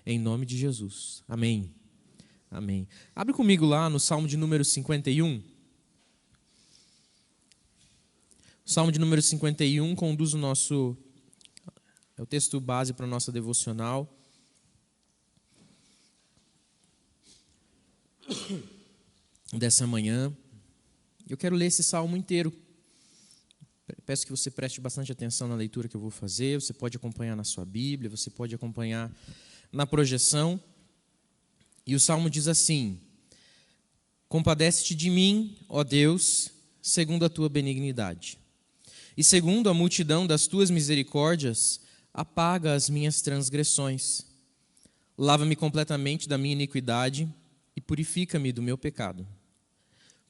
em nome de Jesus. Amém. Amém. Abre comigo lá no Salmo de número 51. O Salmo de número 51 conduz é o texto base para a nossa devocional. Dessa manhã. Eu quero ler esse salmo inteiro. Peço que você preste bastante atenção na leitura que eu vou fazer. Você pode acompanhar na sua Bíblia, você pode acompanhar na projeção. E o salmo diz assim: compadece-te de mim, ó Deus, segundo a tua benignidade. E segundo a multidão das tuas misericórdias, apaga as minhas transgressões. Lava-me completamente da minha iniquidade e purifica-me do meu pecado.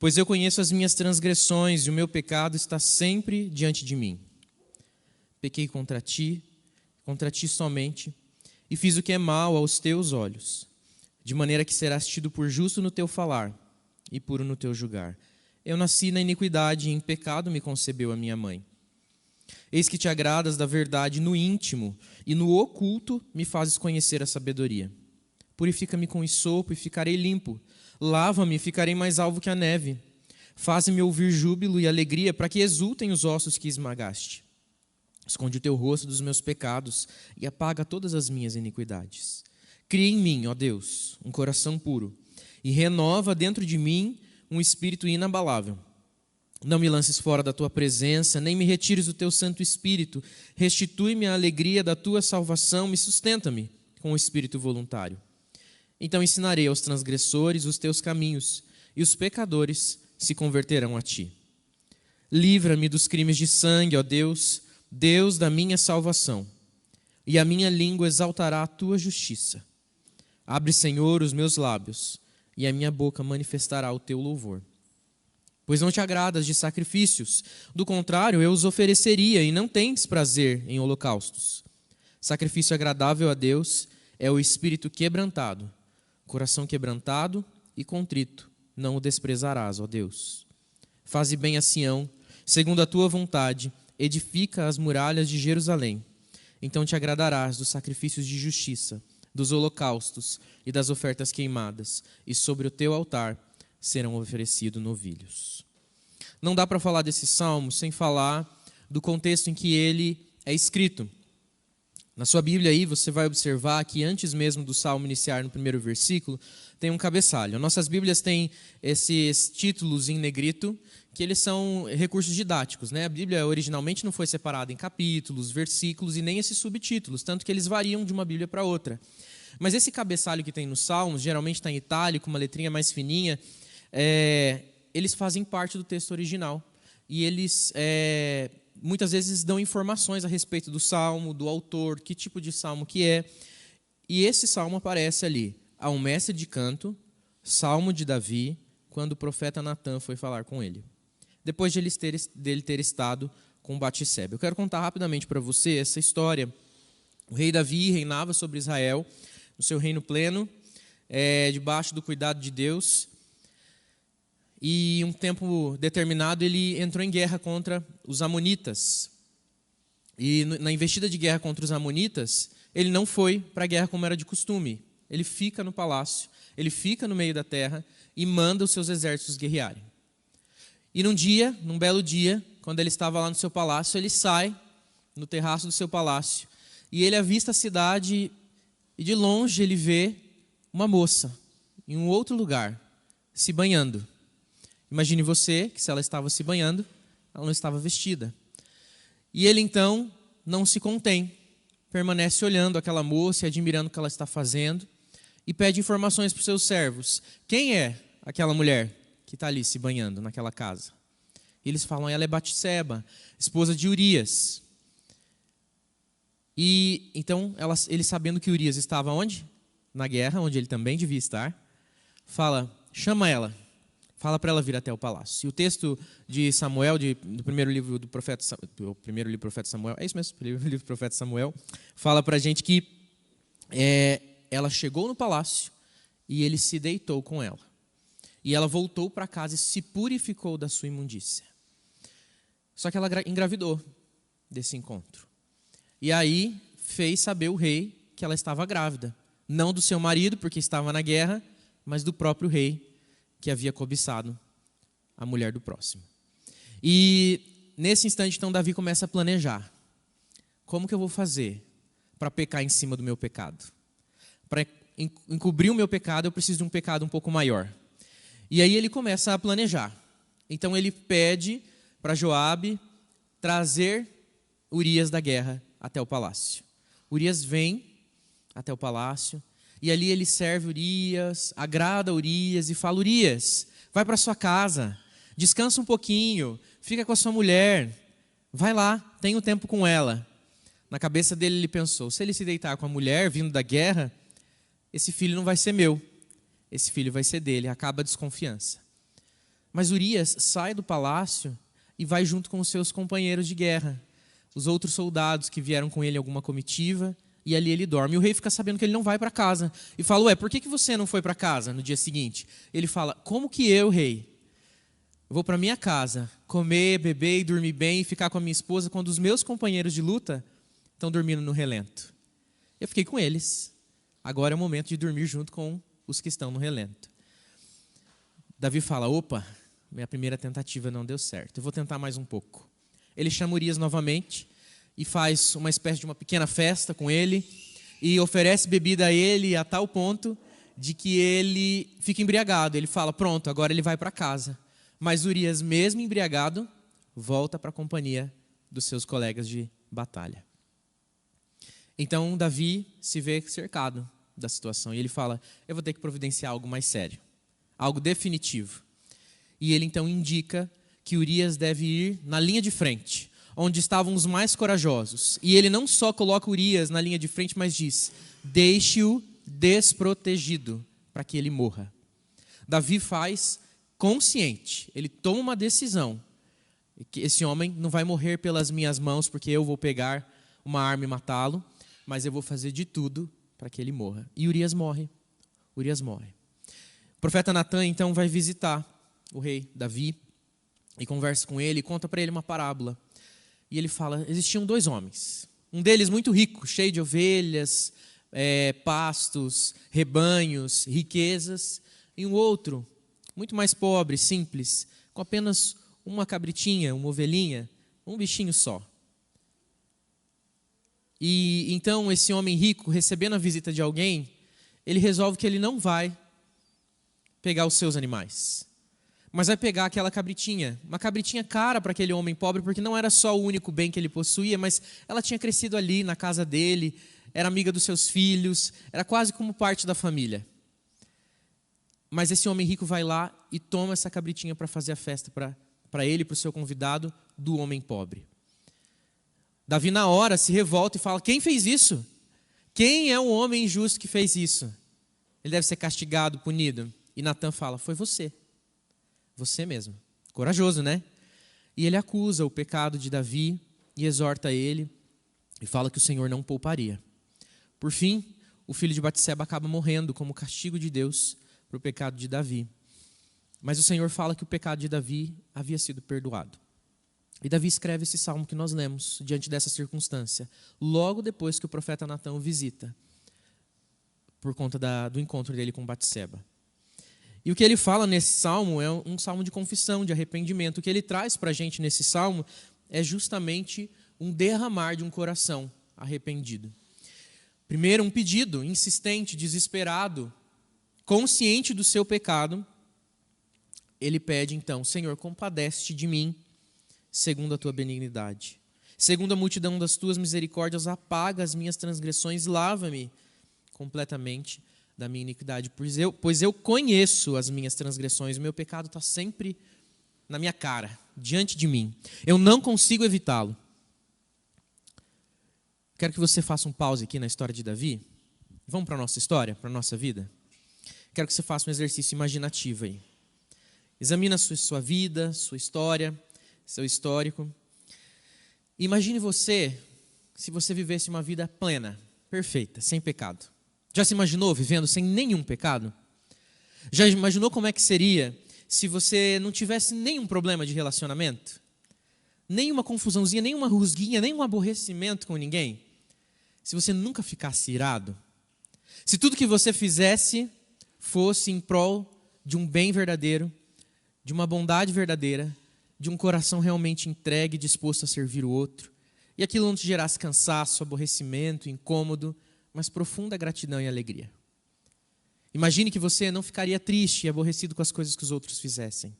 Pois eu conheço as minhas transgressões e o meu pecado está sempre diante de mim. Pequei contra ti somente, e fiz o que é mal aos teus olhos, de maneira que serás tido por justo no teu falar e puro no teu julgar. Eu nasci na iniquidade e em pecado me concebeu a minha mãe. Eis que te agradas da verdade no íntimo, e no oculto me fazes conhecer a sabedoria. Purifica-me com hisopo e ficarei limpo. Lava-me e ficarei mais alvo que a neve. Faze-me ouvir júbilo e alegria, para que exultem os ossos que esmagaste. Esconde o teu rosto dos meus pecados e apaga todas as minhas iniquidades. Cria em mim, ó Deus, um coração puro, e renova dentro de mim um espírito inabalável. Não me lances fora da tua presença, nem me retires o teu Santo Espírito. Restitui-me a alegria da tua salvação e sustenta-me com o espírito voluntário. Então ensinarei aos transgressores os teus caminhos, e os pecadores se converterão a ti. Livra-me dos crimes de sangue, ó Deus, Deus da minha salvação, e a minha língua exaltará a tua justiça. Abre, Senhor, os meus lábios, e a minha boca manifestará o teu louvor. Pois não te agradas de sacrifícios, do contrário, eu os ofereceria, e não tens prazer em holocaustos. Sacrifício agradável a Deus é o espírito quebrantado. Coração quebrantado e contrito, não o desprezarás, ó Deus. Faze bem a Sião, segundo a tua vontade, edifica as muralhas de Jerusalém. Então te agradarás dos sacrifícios de justiça, dos holocaustos e das ofertas queimadas, e sobre o teu altar serão oferecidos novilhos. Não dá para falar desse salmo sem falar do contexto em que ele é escrito. Na sua Bíblia aí você vai observar que antes mesmo do salmo iniciar no primeiro versículo, tem um cabeçalho. Nossas Bíblias têm esses títulos em negrito, que eles são recursos didáticos, né? A Bíblia originalmente não foi separada em capítulos, versículos e nem esses subtítulos, tanto que eles variam de uma Bíblia para outra. Mas esse cabeçalho que tem nos salmos, geralmente está em itálico, uma letrinha mais fininha, eles fazem parte do texto original. E eles muitas vezes dão informações a respeito do salmo, do autor, que tipo de salmo que é. E esse salmo aparece ali. Há um mestre de canto, salmo de Davi, quando o profeta Natã foi falar com ele. Depois de dele ter estado com Batseba. Eu quero contar rapidamente para você essa história. O rei Davi reinava sobre Israel, no seu reino pleno, debaixo do cuidado de Deus. E um tempo determinado ele entrou em guerra contra os amonitas. E na investida de guerra contra os amonitas, ele não foi para a guerra como era de costume. Ele fica no palácio, ele fica no meio da terra e manda os seus exércitos guerrearem. E num belo dia, quando ele estava lá no seu palácio, ele sai no terraço do seu palácio e ele avista a cidade e de longe ele vê uma moça em um outro lugar, se banhando. Imagine você que se ela estava se banhando, ela não estava vestida. E ele então não se contém, permanece olhando aquela moça e admirando o que ela está fazendo e pede informações para os seus servos. Quem é aquela mulher que está ali se banhando naquela casa? E eles falam, ela é Batseba, esposa de Urias. E então ele sabendo que Urias estava onde? Na guerra, onde ele também devia estar, fala, chama ela. Fala para ela vir até o palácio. E o texto de Samuel, do primeiro livro do profeta Samuel, é isso mesmo, o primeiro livro do profeta Samuel, fala para a gente que ela chegou no palácio e ele se deitou com ela. E ela voltou para casa e se purificou da sua imundícia. Só que ela engravidou desse encontro. E aí fez saber o rei que ela estava grávida. Não do seu marido, porque estava na guerra, mas do próprio rei, que havia cobiçado a mulher do próximo. E nesse instante, então, Davi começa a planejar. Como que eu vou fazer para pecar em cima do meu pecado? Para encobrir o meu pecado, eu preciso de um pecado um pouco maior. E aí ele começa a planejar. Então ele pede para Joabe trazer Urias da guerra até o palácio. Urias vem até o palácio e ali ele serve Urias, agrada Urias e fala: Urias, vai para sua casa, descansa um pouquinho, fica com a sua mulher, vai lá, tenha um tempo com ela. Na cabeça dele ele pensou: se ele se deitar com a mulher vindo da guerra, esse filho não vai ser meu, esse filho vai ser dele, acaba a desconfiança. Mas Urias sai do palácio e vai junto com os seus companheiros de guerra, os outros soldados que vieram com ele em alguma comitiva, e ali ele dorme. E o rei fica sabendo que ele não vai para casa e fala: ué, por que você não foi para casa no dia seguinte? Ele fala: como que eu, rei, vou para minha casa comer, beber e dormir bem e ficar com a minha esposa quando os meus companheiros de luta estão dormindo no relento? Eu fiquei com eles. Agora é o momento de dormir junto com os que estão no relento. Davi fala: opa, minha primeira tentativa não deu certo, eu vou tentar mais um pouco. Ele chama Urias novamente e faz uma espécie de uma pequena festa com ele e oferece bebida a ele a tal ponto de que ele fica embriagado. Ele fala: pronto, agora ele vai para casa. Mas Urias, mesmo embriagado, volta para a companhia dos seus colegas de batalha. Então Davi se vê cercado da situação e ele fala: eu vou ter que providenciar algo mais sério, algo definitivo. E ele então indica que Urias deve ir na linha de frente, onde estavam os mais corajosos. E ele não só coloca Urias na linha de frente, mas diz: deixe-o desprotegido para que ele morra. Davi faz consciente, ele toma uma decisão, que esse homem não vai morrer pelas minhas mãos, porque eu vou pegar uma arma e matá-lo, mas eu vou fazer de tudo para que ele morra. E Urias morre. Urias morre. O profeta Natan então vai visitar o rei Davi e conversa com ele, e conta para ele uma parábola. E ele fala: existiam 2 homens. Um deles muito rico, cheio de ovelhas, pastos, rebanhos, riquezas. E um outro muito mais pobre, simples, com apenas uma cabritinha, uma ovelhinha, um bichinho só. E então esse homem rico, recebendo a visita de alguém, ele resolve que ele não vai pegar os seus animais, mas vai pegar aquela cabritinha, uma cabritinha cara para aquele homem pobre, porque não era só o único bem que ele possuía, mas ela tinha crescido ali na casa dele, era amiga dos seus filhos, era quase como parte da família. Mas esse homem rico vai lá e toma essa cabritinha para fazer a festa para ele, para o seu convidado, do homem pobre. Davi na hora se revolta e fala: quem fez isso? Quem é o homem injusto que fez isso? Ele deve ser castigado, punido. E Natan fala: foi você. Você mesmo. Corajoso, né? E ele acusa o pecado de Davi e exorta ele e fala que o Senhor não pouparia. Por fim, o filho de Batseba acaba morrendo como castigo de Deus para o pecado de Davi. Mas o Senhor fala que o pecado de Davi havia sido perdoado. E Davi escreve esse salmo que nós lemos diante dessa circunstância, logo depois que o profeta Natan o visita, por conta do encontro dele com Batseba. E o que ele fala nesse salmo é um salmo de confissão, de arrependimento. O que ele traz para a gente nesse salmo é justamente um derramar de um coração arrependido. Primeiro, um pedido insistente, desesperado, consciente do seu pecado. Ele pede então: Senhor, compadece-te de mim, segundo a tua benignidade. Segundo a multidão das tuas misericórdias, apaga as minhas transgressões e lava-me completamente da minha iniquidade. Pois eu conheço as minhas transgressões, o meu pecado está sempre na minha cara, diante de mim. Eu não consigo evitá-lo. Quero que você faça um pause aqui na história de Davi. Vamos para a nossa história, para a nossa vida? Quero que você faça um exercício imaginativo aí. Examina a sua vida, sua história, seu histórico. Imagine se você vivesse uma vida plena, perfeita, sem pecado. Já se imaginou vivendo sem nenhum pecado? Já imaginou como é que seria se você não tivesse nenhum problema de relacionamento? Nenhuma confusãozinha, nenhuma rusguinha, nenhum aborrecimento com ninguém? Se você nunca ficasse irado? Se tudo que você fizesse fosse em prol de um bem verdadeiro, de uma bondade verdadeira, de um coração realmente entregue, disposto a servir o outro, e aquilo não te gerasse cansaço, aborrecimento, incômodo, mas profunda gratidão e alegria. Imagine que você não ficaria triste e aborrecido com as coisas que os outros fizessem.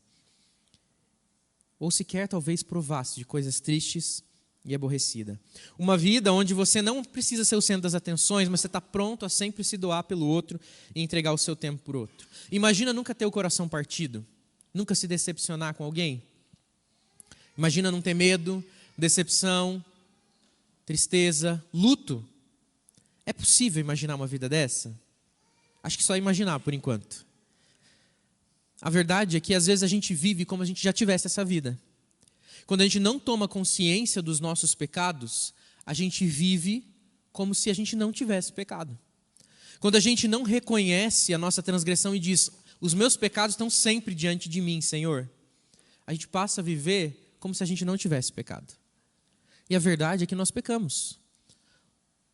Ou sequer talvez provasse de coisas tristes e aborrecida. Uma vida onde você não precisa ser o centro das atenções, mas você está pronto a sempre se doar pelo outro e entregar o seu tempo por outro. Imagina nunca ter o coração partido, nunca se decepcionar com alguém. Imagina não ter medo, decepção, tristeza, luto. É possível imaginar uma vida dessa? Acho que só imaginar por enquanto. A verdade é que às vezes a gente vive como a gente já tivesse essa vida. Quando a gente não toma consciência dos nossos pecados, a gente vive como se a gente não tivesse pecado. Quando a gente não reconhece a nossa transgressão e diz, os meus pecados estão sempre diante de mim, Senhor, a gente passa a viver como se a gente não tivesse pecado. E a verdade é que nós pecamos.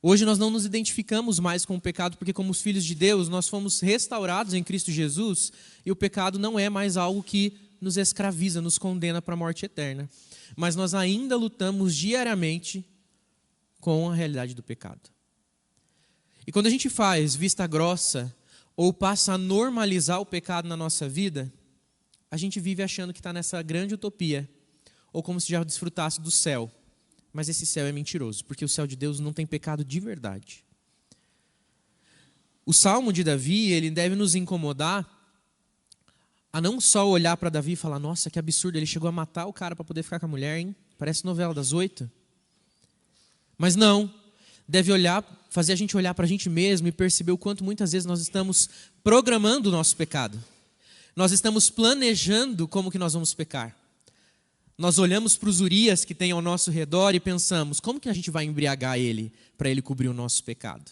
Hoje nós não nos identificamos mais com o pecado, porque como os filhos de Deus, nós fomos restaurados em Cristo Jesus, e o pecado não é mais algo que nos escraviza, nos condena para a morte eterna. Mas nós ainda lutamos diariamente com a realidade do pecado. E quando a gente faz vista grossa, ou passa a normalizar o pecado na nossa vida, a gente vive achando que está nessa grande utopia, ou como se já desfrutasse do céu. Mas esse céu é mentiroso, porque o céu de Deus não tem pecado de verdade. O Salmo de Davi, ele deve nos incomodar a não só olhar para Davi e falar, nossa, que absurdo, ele chegou a matar o cara para poder ficar com a mulher, hein? Parece novela das 8. Mas não, deve fazer a gente olhar para a gente mesmo e perceber o quanto muitas vezes nós estamos programando o nosso pecado. Nós estamos planejando como que nós vamos pecar. Nós olhamos para os Urias que tem ao nosso redor e pensamos, como que a gente vai embriagar ele para ele cobrir o nosso pecado?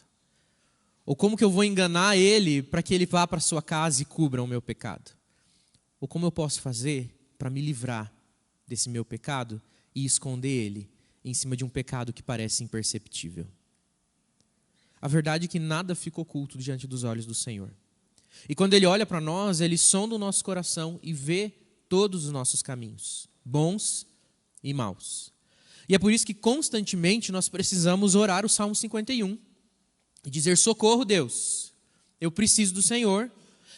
Ou como que eu vou enganar ele para que ele vá para a sua casa e cubra o meu pecado? Ou como eu posso fazer para me livrar desse meu pecado e esconder ele em cima de um pecado que parece imperceptível? A verdade é que nada fica oculto diante dos olhos do Senhor. E quando Ele olha para nós, Ele sonda o nosso coração e vê todos os nossos caminhos, bons e maus. E é por isso que constantemente nós precisamos orar o Salmo 51 e dizer, socorro, Deus, eu preciso do Senhor,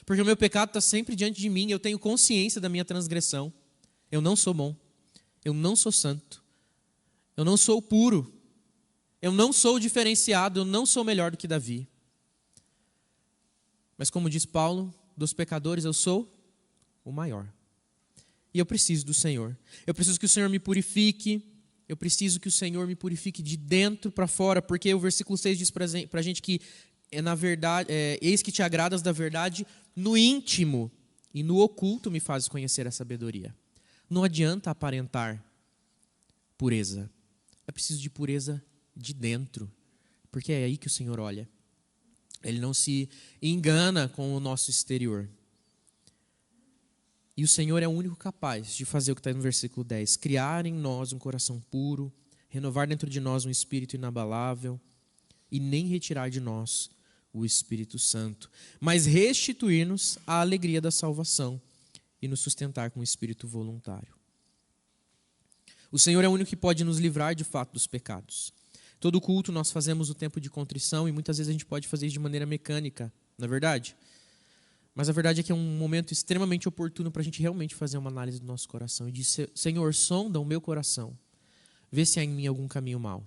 porque o meu pecado está sempre diante de mim, eu tenho consciência da minha transgressão, eu não sou bom, eu não sou santo, eu não sou puro, eu não sou diferenciado, eu não sou melhor do que Davi. Mas como diz Paulo, dos pecadores eu sou o maior. E eu preciso do Senhor. Eu preciso que o Senhor me purifique. Eu preciso que o Senhor me purifique de dentro para fora, porque o versículo 6 diz para a gente que, na verdade, eis que te agradas da verdade no íntimo e no oculto me fazes conhecer a sabedoria. Não adianta aparentar pureza. É preciso de pureza de dentro, porque é aí que o Senhor olha. Ele não se engana com o nosso exterior. E o Senhor é o único capaz de fazer o que está no versículo 10. Criar em nós um coração puro, renovar dentro de nós um espírito inabalável e nem retirar de nós o Espírito Santo, mas restituir-nos a alegria da salvação e nos sustentar com o espírito voluntário. O Senhor é o único que pode nos livrar de fato dos pecados. Todo culto nós fazemos o tempo de contrição e muitas vezes a gente pode fazer isso de maneira mecânica, não é verdade? Mas a verdade é que é um momento extremamente oportuno para a gente realmente fazer uma análise do nosso coração e dizer, Senhor, sonda o meu coração, vê se há em mim algum caminho mau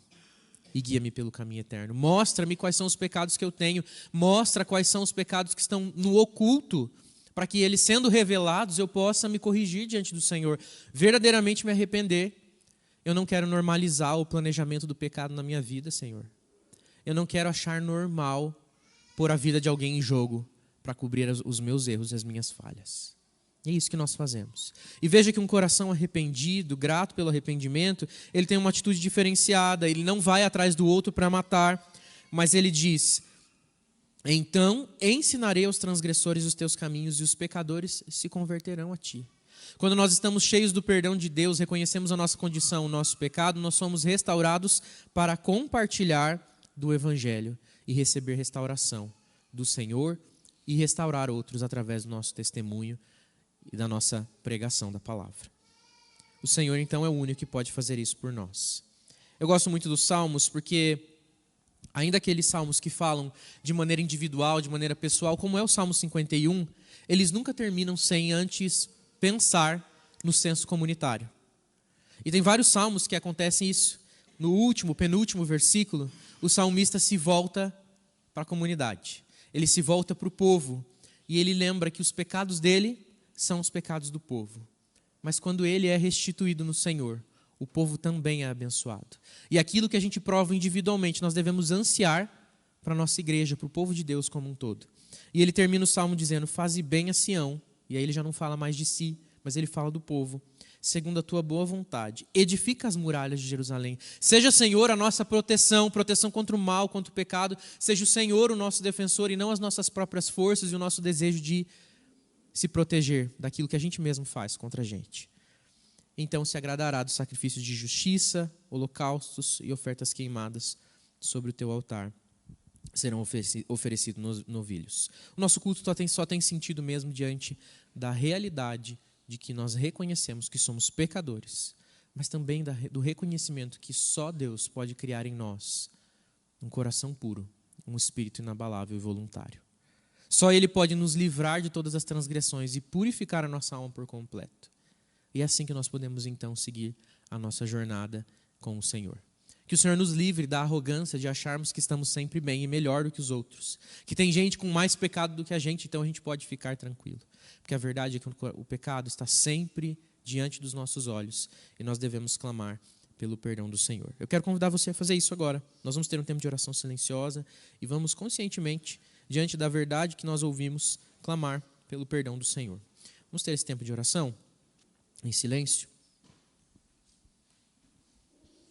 e guia-me pelo caminho eterno. Mostra-me quais são os pecados que eu tenho, mostra quais são os pecados que estão no oculto, para que eles, sendo revelados, eu possa me corrigir diante do Senhor, verdadeiramente me arrepender. Eu não quero normalizar o planejamento do pecado na minha vida, Senhor. Eu não quero achar normal pôr a vida de alguém em jogo para cobrir os meus erros e as minhas falhas. É isso que nós fazemos. E veja que um coração arrependido, grato pelo arrependimento, ele tem uma atitude diferenciada, ele não vai atrás do outro para matar, mas ele diz, então ensinarei aos transgressores os teus caminhos e os pecadores se converterão a ti. Quando nós estamos cheios do perdão de Deus, reconhecemos a nossa condição, o nosso pecado, nós somos restaurados para compartilhar do Evangelho e receber restauração. do Senhor e restaurar outros através do nosso testemunho e da nossa pregação da palavra. O Senhor, então, é o único que pode fazer isso por nós. Eu gosto muito dos salmos porque, ainda aqueles salmos que falam de maneira individual, de maneira pessoal, como é o Salmo 51, eles nunca terminam sem antes pensar no senso comunitário. E tem vários salmos que acontecem isso. No último, penúltimo versículo, o salmista se volta para a comunidade. Ele se volta para o povo e ele lembra que os pecados dele são os pecados do povo. Mas quando ele é restituído no Senhor, o povo também é abençoado. E aquilo que a gente prova individualmente, nós devemos ansiar para a nossa igreja, para o povo de Deus como um todo. E ele termina o salmo dizendo, faze bem a Sião, e aí ele já não fala mais de si, mas ele fala do povo, segundo a tua boa vontade, edifica as muralhas de Jerusalém. Seja, Senhor, a nossa proteção contra o mal, contra o pecado, seja o Senhor o nosso defensor e não as nossas próprias forças e o nosso desejo de se proteger daquilo que a gente mesmo faz contra a gente. Então se agradará dos sacrifícios de justiça, holocaustos e ofertas queimadas sobre o teu altar. Serão oferecidos novilhos. O nosso culto só tem sentido mesmo diante da realidade de que nós reconhecemos que somos pecadores, mas também do reconhecimento que só Deus pode criar em nós um coração puro, um espírito inabalável e voluntário. Só Ele pode nos livrar de todas as transgressões e purificar a nossa alma por completo. E é assim que nós podemos então seguir a nossa jornada com o Senhor. Que o Senhor nos livre da arrogância de acharmos que estamos sempre bem e melhor do que os outros. Que tem gente com mais pecado do que a gente, então a gente pode ficar tranquilo. Porque a verdade é que o pecado está sempre diante dos nossos olhos e nós devemos clamar pelo perdão do Senhor. Eu quero convidar você a fazer isso agora. Nós vamos ter um tempo de oração silenciosa e vamos conscientemente, diante da verdade que nós ouvimos, clamar pelo perdão do Senhor. Vamos ter esse tempo de oração em silêncio.